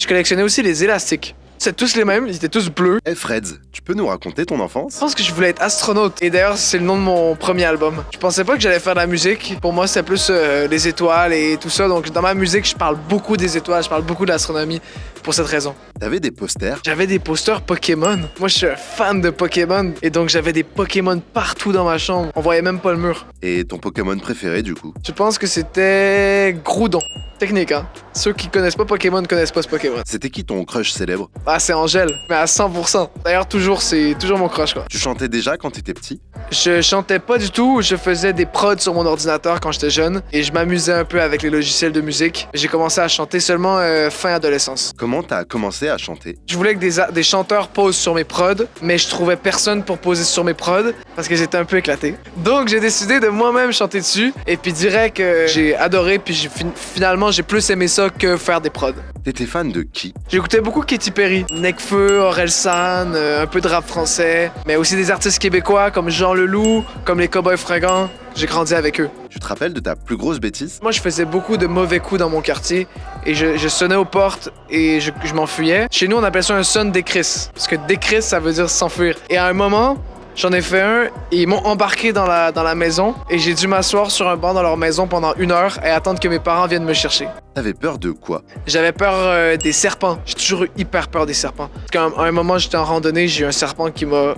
Je collectionnais aussi les élastiques. C'est tous les mêmes, ils étaient tous bleus. Hey Freds, tu peux nous raconter ton enfance? Je pense que je voulais être astronaute. Et d'ailleurs, c'est le nom de mon premier album. Je pensais pas que j'allais faire de la musique. Pour moi, c'était plus les étoiles et tout ça. Donc, dans ma musique, je parle beaucoup des étoiles, je parle beaucoup de l'astronomie pour cette raison. T'avais des posters? J'avais des posters Pokémon. Moi, je suis un fan de Pokémon. Et donc, j'avais des Pokémon partout dans ma chambre. On voyait même pas le mur. Et ton Pokémon préféré du coup? Je pense que c'était Groudon. Technique, hein. Ceux qui connaissent pas Pokémon connaissent pas ce Pokémon. C'était qui ton crush célèbre? Ah, c'est Angèle, mais à 100%. D'ailleurs, c'est toujours mon crush, quoi. Tu chantais déjà quand t'étais petit? Je chantais pas du tout, je faisais des prods sur mon ordinateur quand j'étais jeune et je m'amusais un peu avec les logiciels de musique. J'ai commencé à chanter seulement fin adolescence. Comment t'as commencé à chanter? Je voulais que des chanteurs posent sur mes prods, mais je trouvais personne pour poser sur mes prods parce que j'étais un peu éclaté. Donc j'ai décidé de moi-même chanter dessus et puis direct j'ai adoré puis finalement j'ai plus aimé ça que faire des prods. T'étais fan de qui? J'écoutais beaucoup Katy Perry, Nekfeu, Orelsan, un peu de rap français, mais aussi des artistes québécois comme Jean Leloup, comme les Cowboys Fringants. J'ai grandi avec eux. Tu te rappelles de ta plus grosse bêtise? Moi, je faisais beaucoup de mauvais coups dans mon quartier et je sonnais aux portes et je m'enfuyais. Chez nous, on appelle ça un son décris, parce que décris, ça veut dire s'enfuir. Et à un moment, j'en ai fait un et ils m'ont embarqué dans la maison et j'ai dû m'asseoir sur un banc dans leur maison pendant 1 heure et attendre que mes parents viennent me chercher. T'avais peur de quoi? J'avais peur des serpents. J'ai toujours eu hyper peur des serpents. Parce qu'à un moment, j'étais en randonnée, j'ai eu un serpent qui m'a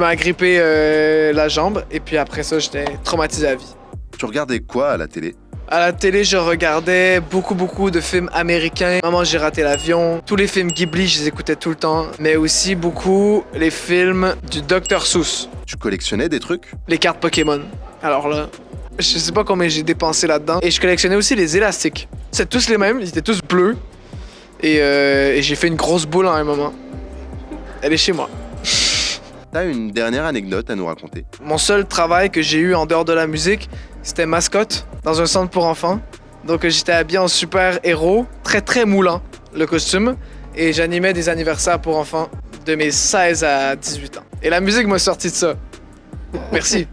agrippé la jambe et puis après ça, j'étais traumatisé à vie. Tu regardais quoi à la télé? À la télé, je regardais beaucoup de films américains. Maman, j'ai raté l'avion. Tous les films Ghibli, je les écoutais tout le temps. Mais aussi beaucoup les films du Dr Seuss. Tu collectionnais des trucs? Les cartes Pokémon. Alors là, je sais pas combien j'ai dépensé là-dedans. Et je collectionnais aussi les élastiques. C'est tous les mêmes, ils étaient tous bleus. Et j'ai fait une grosse boule à un moment. Elle est chez moi. T'as une dernière anecdote à nous raconter? Mon seul travail que j'ai eu en dehors de la musique, c'était mascotte dans un centre pour enfants. Donc j'étais habillé en super héros, très moulant, le costume. Et j'animais des anniversaires pour enfants de mes 16 à 18 ans. Et la musique m'a sorti de ça. Merci.